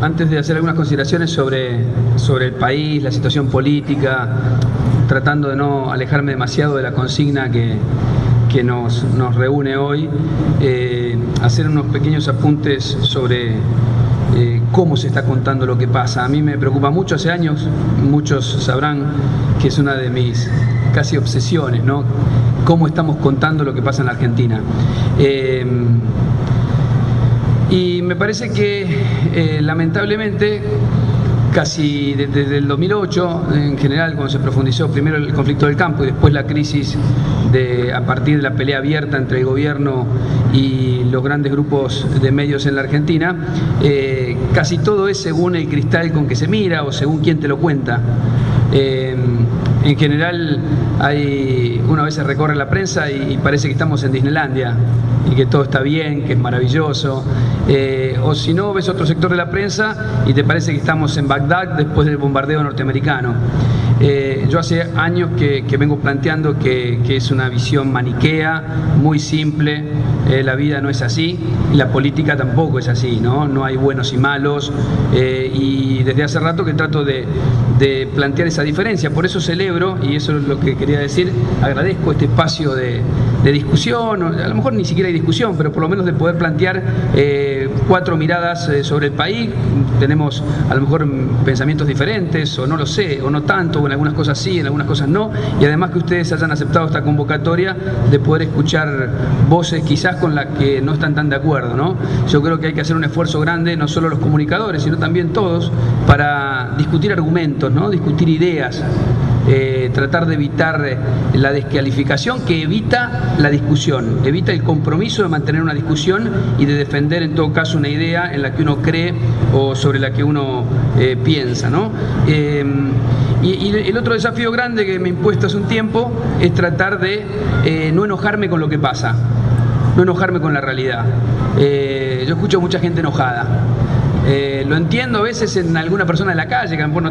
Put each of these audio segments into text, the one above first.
antes de hacer algunas consideraciones sobre el país, la situación política, tratando de no alejarme demasiado de la consigna que nos reúne hoy, hacer unos pequeños apuntes sobre cómo se está contando lo que pasa. A mí me preocupa mucho, hace años, muchos sabrán que es una de mis casi obsesiones, ¿no? Cómo estamos contando lo que pasa en la Argentina. Y me parece que lamentablemente casi desde el 2008, en general, cuando se profundizó primero el conflicto del campo y después la crisis a partir de la pelea abierta entre el gobierno y los grandes grupos de medios en la Argentina, casi todo es según el cristal con que se mira o según quién te lo cuenta. En general, uno a veces recorre la prensa y parece que estamos en Disneylandia y que todo está bien, que es maravilloso. O si no, ves otro sector de la prensa y te parece que estamos en Bagdad después del bombardeo norteamericano. Yo hace años que vengo planteando que es una visión maniquea, muy simple. La vida no es así y la política tampoco es así, ¿no? No hay buenos y malos, y desde hace rato que trato de plantear esa diferencia. Por eso celebro, y eso es lo que quería decir, agradezco este espacio de discusión, a lo mejor ni siquiera hay discusión, pero por lo menos de poder plantear 4 miradas sobre el país. Tenemos a lo mejor pensamientos diferentes, o no lo sé, o no tanto, o en algunas cosas sí, en algunas cosas no, y además que ustedes hayan aceptado esta convocatoria de poder escuchar voces quizás con las que no están tan de acuerdo, ¿no? Yo creo que hay que hacer un esfuerzo grande, no solo los comunicadores, sino también todos, para discutir argumentos, ¿no? Discutir ideas, tratar de evitar la descalificación que evita la discusión, evita el compromiso de mantener una discusión y de defender en todo caso una idea en la que uno cree o sobre la que uno piensa, ¿no? Y el otro desafío grande que me he impuesto hace un tiempo es tratar de no enojarme con lo que pasa, no enojarme con la realidad. Yo escucho mucha gente enojada. Lo entiendo a veces en alguna persona en la calle que a lo mejor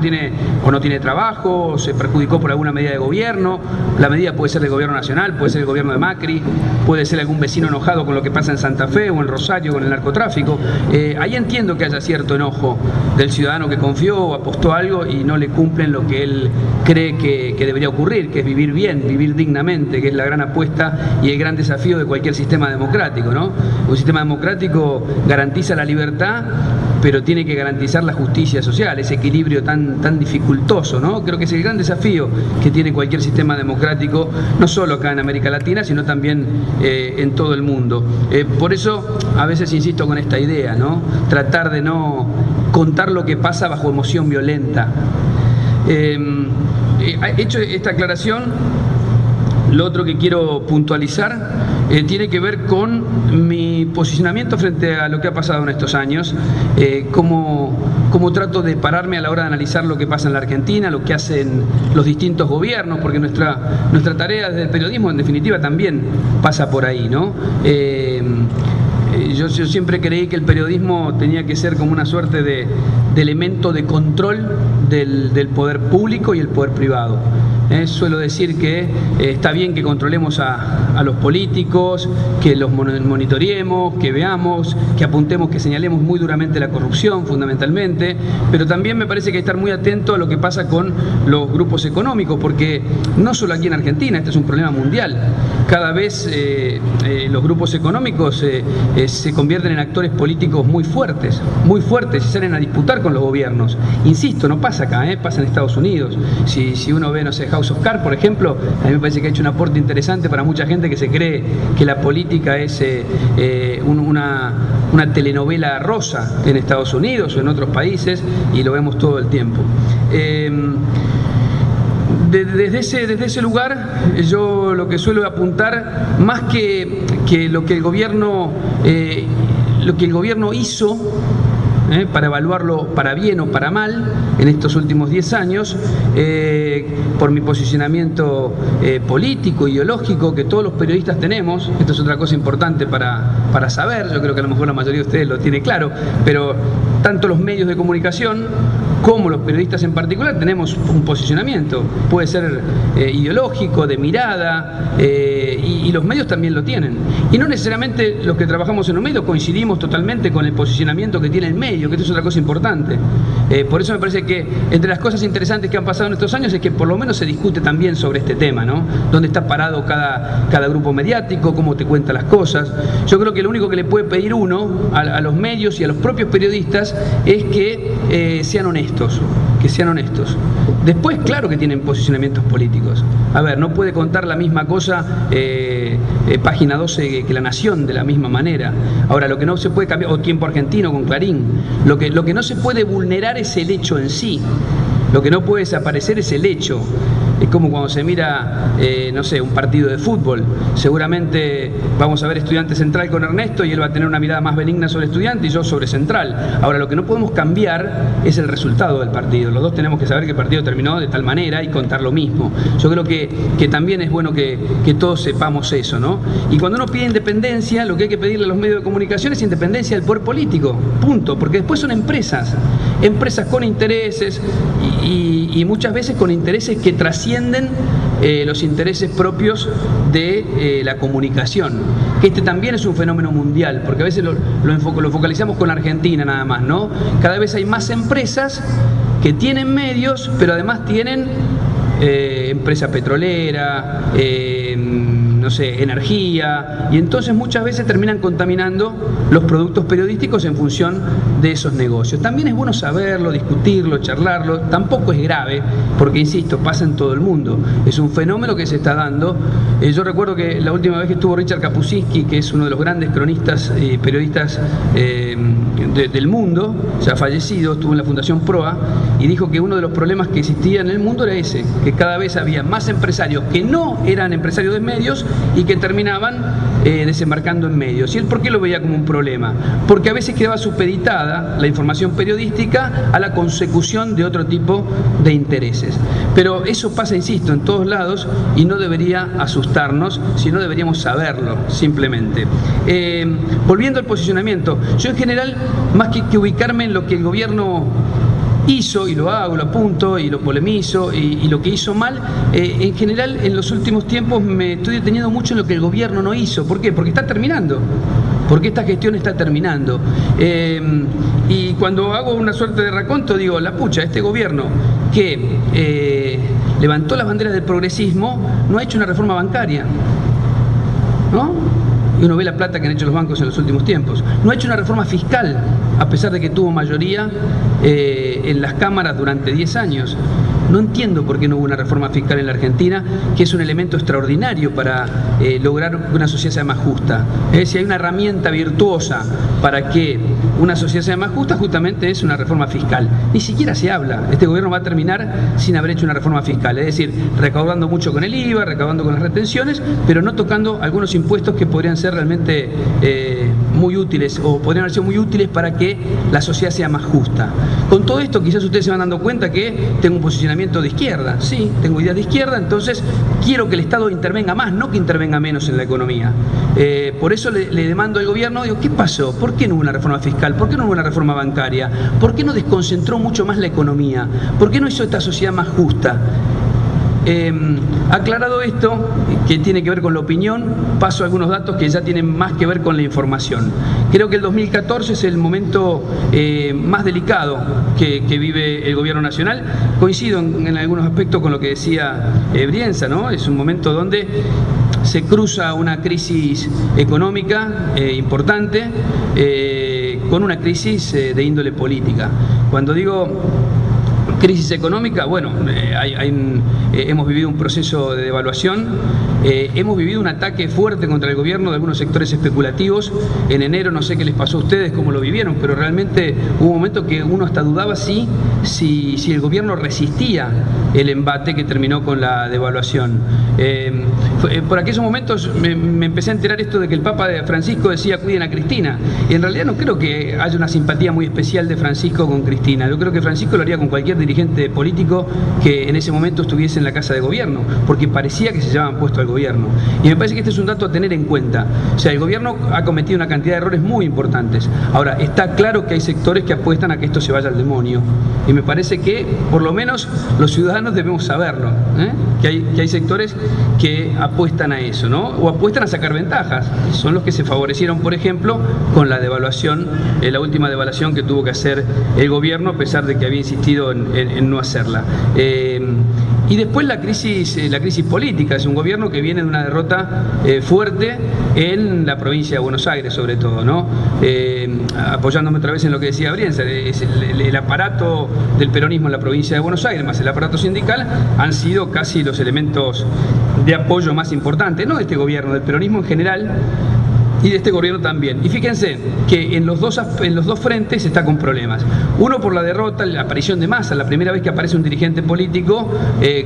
no tiene trabajo, o se perjudicó por alguna medida de gobierno. La medida puede ser del gobierno nacional, puede ser el gobierno de Macri, puede ser algún vecino enojado con lo que pasa en Santa Fe o en Rosario con el narcotráfico. Ahí entiendo que haya cierto enojo del ciudadano que confió o apostó algo y no le cumplen lo que él cree que debería ocurrir, que es vivir bien, vivir dignamente, que es la gran apuesta y el gran desafío de cualquier sistema democrático, ¿no? Un sistema democrático garantiza la libertad, pero tiene que garantizar la justicia social, ese equilibrio tan dificultoso, ¿no? Creo que es el gran desafío que tiene cualquier sistema democrático, no solo acá en América Latina, sino también en todo el mundo. Por eso a veces insisto con esta idea, ¿no? Tratar de no contar lo que pasa bajo emoción violenta. Hecho esta aclaración, lo otro que quiero puntualizar tiene que ver con mi posicionamiento frente a lo que ha pasado en estos años, cómo trato de pararme a la hora de analizar lo que pasa en la Argentina, lo que hacen los distintos gobiernos, porque nuestra tarea desde el periodismo en definitiva también pasa por ahí, ¿no? Yo siempre creí que el periodismo tenía que ser como una suerte de elemento de control del poder público y el poder privado. Suelo decir que está bien que controlemos a los políticos, que los monitoreemos, que veamos, que apuntemos, que señalemos muy duramente la corrupción fundamentalmente, pero también me parece que hay que estar muy atento a lo que pasa con los grupos económicos, porque no solo aquí en Argentina, este es un problema mundial. Cada vez los grupos económicos se convierten en actores políticos muy fuertes y salen a disputar con los gobiernos. Insisto, no pasa acá, pasa en Estados Unidos. Si uno ve, no sé, House of Cards, por ejemplo, a mí me parece que ha hecho un aporte interesante para mucha gente que se cree que la política es una telenovela rosa en Estados Unidos o en otros países, y lo vemos todo el tiempo. Desde ese lugar yo lo que suelo apuntar, más que lo que el gobierno hizo, para evaluarlo para bien o para mal en estos últimos 10 años, por mi posicionamiento político, ideológico, que todos los periodistas tenemos. Esto es otra cosa importante para saber, yo creo que a lo mejor la mayoría de ustedes lo tiene claro, pero tanto los medios de comunicación como los periodistas en particular tenemos un posicionamiento, puede ser ideológico, de mirada, y los medios también lo tienen. Y no necesariamente los que trabajamos en un medio coincidimos totalmente con el posicionamiento que tiene el medio, que esto es otra cosa importante. Por eso me parece que entre las cosas interesantes que han pasado en estos años es que por lo menos se discute también sobre este tema, ¿no? Dónde está parado cada grupo mediático, cómo te cuenta las cosas. Yo creo que lo único que le puede pedir uno a los medios y a los propios periodistas es que sean honestos, Después, claro que tienen posicionamientos políticos. A ver, no puede contar la misma cosa Página 12 que La Nación de la misma manera. Ahora, lo que no se puede cambiar, o Tiempo Argentino con Clarín, lo que no se puede vulnerar es el hecho en sí. Lo que no puede desaparecer es el hecho. Es como cuando se mira, no sé, un partido de fútbol. Seguramente vamos a ver Estudiante Central con Ernesto y él va a tener una mirada más benigna sobre Estudiante y yo sobre Central. Ahora, lo que no podemos cambiar es el resultado del partido. Los dos tenemos que saber que el partido terminó de tal manera y contar lo mismo. Yo creo que también es bueno que todos sepamos eso, ¿no? Y cuando uno pide independencia, lo que hay que pedirle a los medios de comunicación es independencia del poder político. Punto. Porque después son empresas con intereses y muchas veces con intereses que trascienden los intereses propios de la comunicación. Que este también es un fenómeno mundial, porque a veces lo focalizamos con Argentina nada más, ¿no? Cada vez hay más empresas que tienen medios, pero además tienen empresa petrolera, no sé, energía, y entonces muchas veces terminan contaminando los productos periodísticos en función de esos negocios. También es bueno saberlo, discutirlo, charlarlo, tampoco es grave, porque insisto, pasa en todo el mundo, es un fenómeno que se está dando. Yo recuerdo que la última vez que estuvo Richard Kapuscinski, que es uno de los grandes cronistas y periodistas del mundo, ya fallecido, estuvo en la Fundación Proa, y dijo que uno de los problemas que existía en el mundo era ese, que cada vez había más empresarios que no eran empresarios de medios y que terminaban desembarcando en medios. ¿Y él por qué lo veía como un problema? Porque a veces quedaba supeditada la información periodística a la consecución de otro tipo de intereses. Pero eso pasa, insisto, en todos lados y no debería asustarnos, sino deberíamos saberlo, simplemente. Volviendo al posicionamiento, yo en general, más que ubicarme en lo que el gobierno hizo, y lo hago, lo apunto y lo polemizo, y lo que hizo mal, en general en los últimos tiempos me estoy deteniendo mucho en lo que el gobierno no hizo. ¿Por qué? Porque está terminando, porque esta gestión está terminando, y cuando hago una suerte de raconto digo, la pucha, este gobierno que levantó las banderas del progresismo no ha hecho una reforma bancaria, ¿no? Y uno ve la plata que han hecho los bancos en los últimos tiempos. No ha hecho una reforma fiscal, a pesar de que tuvo mayoría en las cámaras durante 10 años. No entiendo por qué no hubo una reforma fiscal en la Argentina, que es un elemento extraordinario para lograr que una sociedad sea más justa. Si hay una herramienta virtuosa para que una sociedad sea más justa, justamente es una reforma fiscal. Ni siquiera se habla. Este gobierno va a terminar sin haber hecho una reforma fiscal, es decir, recaudando mucho con el IVA, recaudando con las retenciones, pero no tocando algunos impuestos que podrían ser realmente muy útiles, o podrían haber sido muy útiles para que la sociedad sea más justa. Con todo esto, quizás ustedes se van dando cuenta que tengo un posicionamiento de izquierda. Sí, tengo ideas de izquierda, entonces quiero que el Estado intervenga más, no que intervenga menos en la economía. Por eso le demando al gobierno, digo, ¿qué pasó? ¿Por qué no hubo una reforma fiscal? ¿Por qué no hubo una reforma bancaria? ¿Por qué no desconcentró mucho más la economía? ¿Por qué no hizo esta sociedad más justa? Aclarado esto, que tiene que ver con la opinión, paso a algunos datos que ya tienen más que ver con la información. Creo que el 2014 es el momento más delicado que vive el gobierno nacional. Coincido en algunos aspectos con lo que decía Brienza, ¿no? Es un momento donde se cruza una crisis económica importante con una crisis de índole política. Cuando digo crisis económica, bueno, hemos vivido un proceso de devaluación, hemos vivido un ataque fuerte contra el gobierno de algunos sectores especulativos. En enero, no sé qué les pasó a ustedes, cómo lo vivieron, pero realmente hubo un momento que uno hasta dudaba si el gobierno resistía el embate que terminó con la devaluación. Por aquellos momentos me empecé a enterar esto de que el Papa Francisco decía cuiden a Cristina, y en realidad no creo que haya una simpatía muy especial de Francisco con Cristina. Yo creo que Francisco lo haría con cualquier dirigente político que en ese momento estuviese en la Casa de Gobierno, porque parecía que se llevaban puesto al gobierno. Y me parece que este es un dato a tener en cuenta. O sea, el gobierno ha cometido una cantidad de errores muy importantes. Ahora, está claro que hay sectores que apuestan a que esto se vaya al demonio. Y me parece que, por lo menos, los ciudadanos debemos saberlo, que hay sectores que apuestan a eso, ¿no? O apuestan a sacar ventajas. Son los que se favorecieron, por ejemplo, con la devaluación, la última devaluación que tuvo que hacer el gobierno, a pesar de que había insistido en no hacerla. Y después la crisis política. Es un gobierno que viene de una derrota fuerte en la provincia de Buenos Aires, sobre todo, ¿no? Apoyándome otra vez en lo que decía Brienza, el aparato del peronismo en la provincia de Buenos Aires, más el aparato sindical, han sido casi los elementos de apoyo más importantes, no de este gobierno, del peronismo en general, y de este gobierno también. Y fíjense que en los dos frentes está con problemas. Uno por la derrota, la aparición de Massa, la primera vez que aparece un dirigente político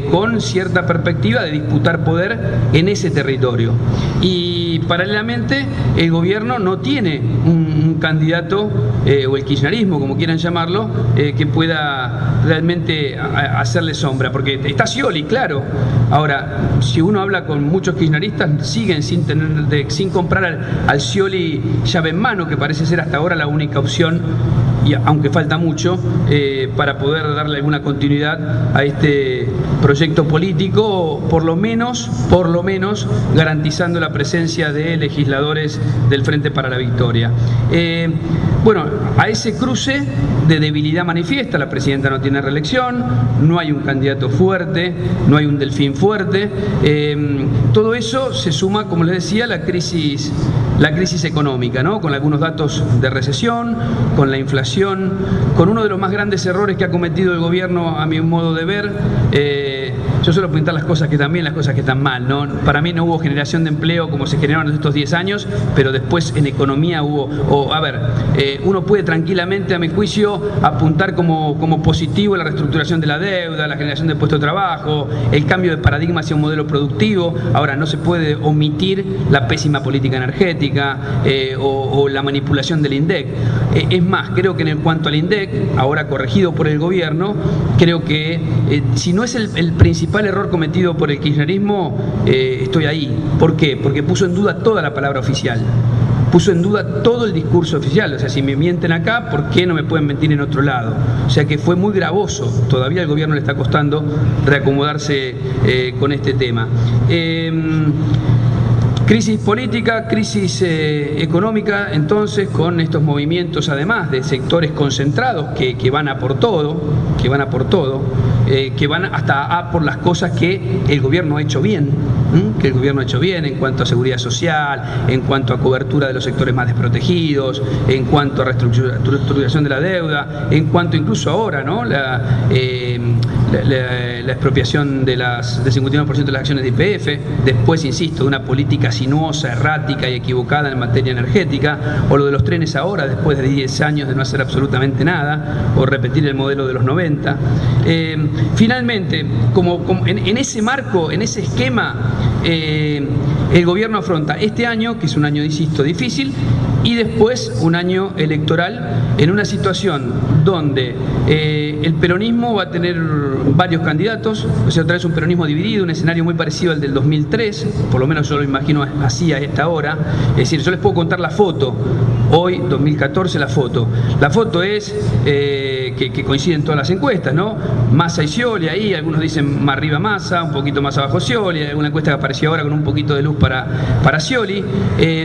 con cierta perspectiva de disputar poder en ese territorio. Y paralelamente el gobierno no tiene un candidato, o el kirchnerismo, como quieran llamarlo, que pueda realmente hacerle sombra, porque está Scioli, claro. Ahora, si uno habla con muchos kirchneristas, siguen sin comprar al Scioli llave en mano, que parece ser hasta ahora la única opción, y aunque falta mucho, para poder darle alguna continuidad a este proyecto político, por lo menos garantizando la presencia de legisladores del Frente para la Victoria. Bueno, a ese cruce de debilidad manifiesta, la presidenta no tiene reelección, no hay un candidato fuerte, no hay un delfín fuerte, todo eso se suma, como les decía, la crisis económica, ¿no? Con algunos datos de recesión, con la inflación, con uno de los más grandes errores que ha cometido el gobierno, a mi modo de ver. Yo suelo apuntar las cosas que están bien, las cosas que están mal, ¿no? Para mí no hubo generación de empleo como se generaron en estos 10 años, pero después en economía hubo, uno puede tranquilamente, a mi juicio, apuntar como positivo la reestructuración de la deuda, la generación de puestos de trabajo, el cambio de paradigma hacia un modelo productivo. Ahora, no se puede omitir la pésima política energética o la manipulación del INDEC. Es más, creo que en cuanto al INDEC, ahora corregido por el gobierno, creo que si no es el principal error cometido por el kirchnerismo, estoy ahí. ¿Por qué? Porque puso en duda toda la palabra oficial. Puso en duda todo el discurso oficial. O sea, si me mienten acá, ¿por qué no me pueden mentir en otro lado? O sea que fue muy gravoso. Todavía al gobierno le está costando reacomodarse con este tema. Crisis política, crisis económica, entonces, con estos movimientos, además de sectores concentrados que van a por todo, que van hasta a por las cosas que el gobierno ha hecho bien, en cuanto a seguridad social, en cuanto a cobertura de los sectores más desprotegidos, en cuanto a reestructuración de la deuda, en cuanto incluso ahora, ¿no? La expropiación del 51% de las acciones de YPF, después, insisto, de una política sinuosa, errática y equivocada en materia energética, o lo de los trenes ahora, después de 10 años de no hacer absolutamente nada, o repetir el modelo de los 90. Finalmente, en ese marco, en ese esquema, el gobierno afronta este año, que es un año, insisto, difícil, y después un año electoral en una situación donde el peronismo va a tener varios candidatos, o sea, otra vez un peronismo dividido, un escenario muy parecido al del 2003, por lo menos yo lo imagino así a esta hora. Es decir, yo les puedo contar la foto, hoy, 2014, la foto. La foto es que coinciden todas las encuestas, ¿no? Massa y Scioli, ahí algunos dicen más arriba Massa, un poquito más abajo Scioli, hay una encuesta que apareció ahora con un poquito de luz para Scioli,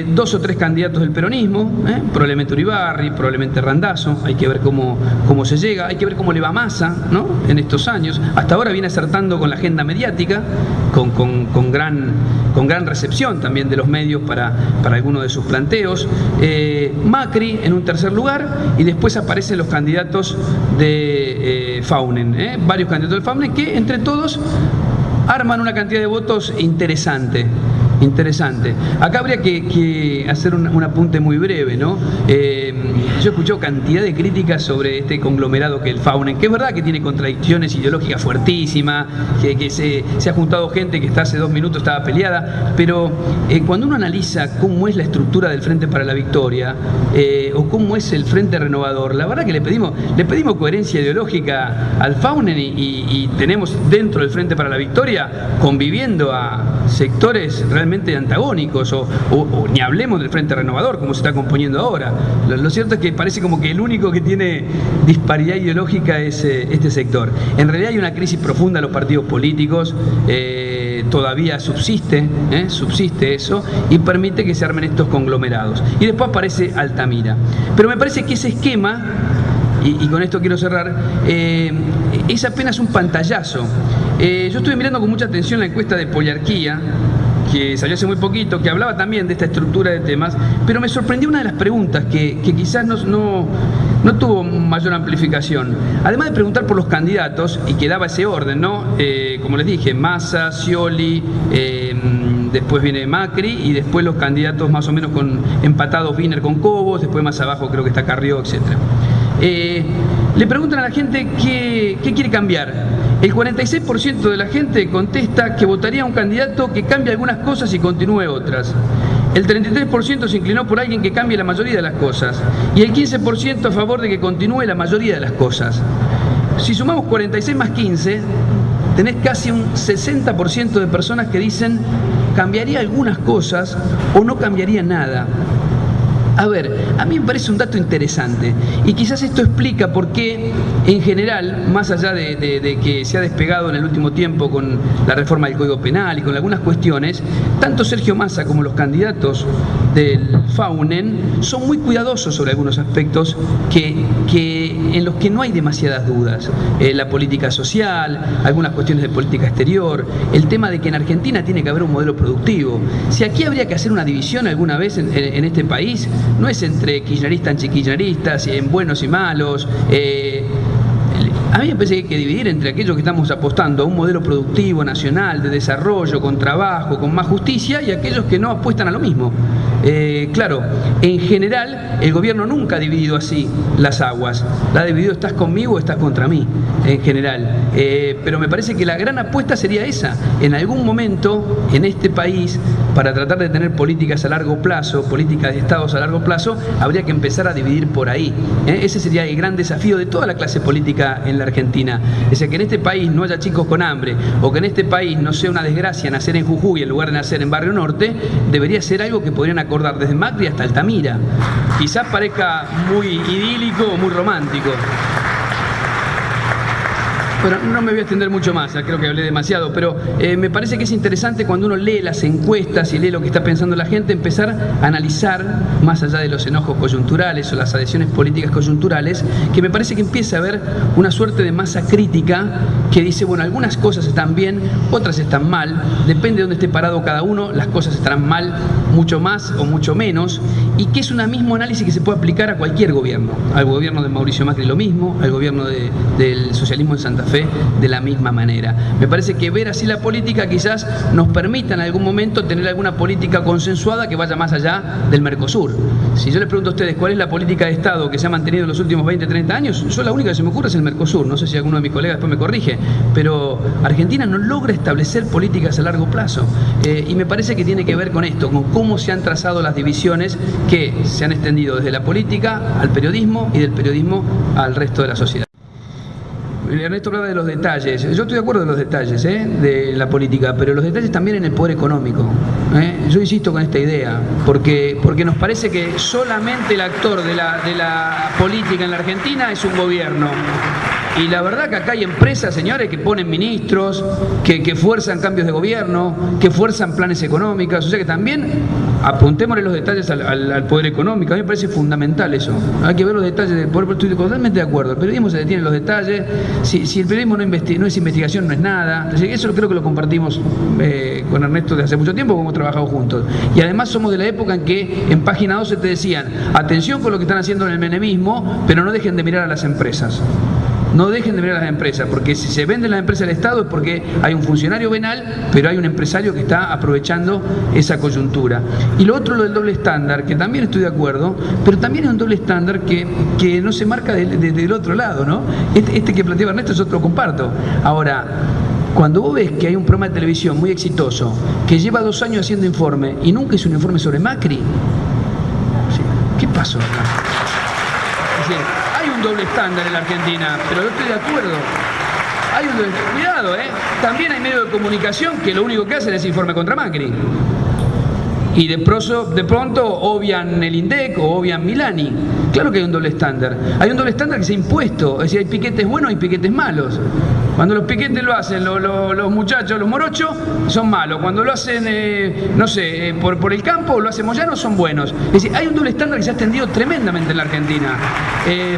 2 o 3 candidatos del peronismo, probablemente Uribarri, probablemente Randazzo, hay que ver cómo se llega, hay que ver cómo le va a Massa, ¿no? En estos años. Hasta ahora viene acertando con la agenda mediática, con gran recepción también de los medios para algunos de sus planteos. Macri en un tercer lugar, y después aparecen los candidatos de Faunen, varios candidatos de Faunen que entre todos arman una cantidad de votos interesante. Acá habría que hacer un apunte muy breve, ¿no? yo he escuchado cantidad de críticas sobre este conglomerado que es el Faunen, que es verdad que tiene contradicciones ideológicas fuertísimas, que se ha juntado gente que hasta hace 2 minutos estaba peleada, pero cuando uno analiza cómo es la estructura del Frente para la Victoria, o cómo es el Frente Renovador, la verdad que le pedimos coherencia ideológica al Faunen y tenemos dentro del Frente para la Victoria conviviendo a sectores realmente antagónicos, o ni hablemos del Frente Renovador como se está componiendo ahora. Lo cierto es que parece como que el único que tiene disparidad ideológica es este sector. En realidad hay una crisis profunda en los partidos políticos, todavía subsiste eso, y permite que se armen estos conglomerados. Y después aparece Altamira. Pero me parece que ese esquema, y con esto quiero cerrar, es apenas un pantallazo. Yo estuve mirando con mucha atención la encuesta de Poliarquía, que salió hace muy poquito, que hablaba también de esta estructura de temas, pero me sorprendió una de las preguntas que quizás no tuvo mayor amplificación. Además de preguntar por los candidatos, y que daba ese orden, ¿no? Como les dije, Massa, Scioli, después viene Macri, y después los candidatos más o menos empatados, Wiener con Cobos, después más abajo creo que está Carrió, etc. Le preguntan a la gente qué quiere cambiar. El 46% de la gente contesta que votaría a un candidato que cambie algunas cosas y continúe otras. El 33% se inclinó por alguien que cambie la mayoría de las cosas. Y el 15% a favor de que continúe la mayoría de las cosas. Si sumamos 46 más 15, tenés casi un 60% de personas que dicen cambiaría algunas cosas o no cambiaría nada. A ver, a mí me parece un dato interesante y quizás esto explica por qué, en general, más allá de que se ha despegado en el último tiempo con la reforma del Código Penal y con algunas cuestiones, tanto Sergio Massa como los candidatos del Faunen son muy cuidadosos sobre algunos aspectos en los que no hay demasiadas dudas. La política social, algunas cuestiones de política exterior, el tema de que en Argentina tiene que haber un modelo productivo. Si aquí habría que hacer una división alguna vez en este país, no es entre kirchneristas, antikirchneristas, en buenos y malos. A mí me parece que hay que dividir entre aquellos que estamos apostando a un modelo productivo nacional, de desarrollo, con trabajo, con más justicia, y aquellos que no apuestan a lo mismo. Claro, en general el gobierno nunca ha dividido así las aguas. La ha dividido, estás conmigo o estás contra mí, en general. Pero me parece que la gran apuesta sería esa. En algún momento, en este país, para tratar de tener políticas a largo plazo, políticas de estados a largo plazo, habría que empezar a dividir por ahí. Ese sería el gran desafío de toda la clase política en la Argentina. Es decir, que en este país no haya chicos con hambre, o que en este país no sea una desgracia nacer en Jujuy en lugar de nacer en Barrio Norte, debería ser algo que podrían acordar desde Macri hasta Altamira. Quizás parezca muy idílico o muy romántico. Bueno, no me voy a extender mucho más, ya creo que hablé demasiado, pero me parece que es interesante cuando uno lee las encuestas y lee lo que está pensando la gente, empezar a analizar, más allá de los enojos coyunturales o las adhesiones políticas coyunturales, que me parece que empieza a haber una suerte de masa crítica que dice, bueno, algunas cosas están bien, otras están mal, depende de dónde esté parado cada uno, las cosas estarán mal mucho más o mucho menos, y que es un mismo análisis que se puede aplicar a cualquier gobierno, al gobierno de Mauricio Macri lo mismo, al gobierno del socialismo en Santa Fe de la misma manera. Me parece que ver así la política quizás nos permita en algún momento tener alguna política consensuada que vaya más allá del Mercosur. Si yo les pregunto a ustedes cuál es la política de Estado que se ha mantenido en los últimos 20, 30 años, yo la única que se me ocurre es el Mercosur. No sé si alguno de mis colegas después me corrige, pero Argentina no logra establecer políticas a largo plazo. Y me parece que tiene que ver con esto, con cómo se han trazado las divisiones que se han extendido desde la política al periodismo y del periodismo al resto de la sociedad. Ernesto hablaba de los detalles. Yo estoy de acuerdo en los detalles de la política, pero los detalles también en el poder económico. Yo insisto con esta idea, porque nos parece que solamente el actor de la política en la Argentina es un gobierno. Y la verdad que acá hay empresas, señores, que ponen ministros, que fuerzan cambios de gobierno, que fuerzan planes económicos. O sea que también apuntémosle los detalles al poder económico. A mí me parece fundamental eso. Hay que ver los detalles del poder. Estoy totalmente de acuerdo. El periodismo se detiene en los detalles. Si el periodismo no es investigación, no es nada. Eso creo que lo compartimos con Ernesto desde hace mucho tiempo, como hemos trabajado juntos. Y además somos de la época en que en página 12 te decían, atención con lo que están haciendo en el menemismo, pero no dejen de mirar a las empresas. no dejen de mirar a las empresas, porque si se venden las empresas al Estado es porque hay un funcionario venal, pero hay un empresario que está aprovechando esa coyuntura. Y lo otro, lo del doble estándar, que también estoy de acuerdo, pero también es un doble estándar que no se marca del otro lado, ¿no? Este que planteaba Ernesto, yo lo comparto. Ahora, cuando vos ves que hay un programa de televisión muy exitoso, que lleva 2 años haciendo informe y nunca hizo un informe sobre Macri, ¿qué pasó acá? Es decir, hay un doble estándar en la Argentina, pero yo estoy de acuerdo. Hay un doble... Cuidado, también hay medios de comunicación que lo único que hacen es informe contra Macri. Y de pronto obvian el INDEC o obvian Milani. Claro que hay un doble estándar. Hay un doble estándar que se ha impuesto. Es decir, hay piquetes buenos y piquetes malos. Cuando los piquetes lo hacen los muchachos, los morochos, son malos. Cuando lo hacen, no sé, por el campo, lo hacen Moyano, son buenos. Es decir, hay un doble estándar que se ha extendido tremendamente en la Argentina.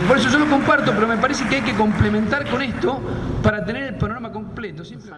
Por eso yo lo comparto, pero me parece que hay que complementar con esto para tener el panorama completo. Siempre...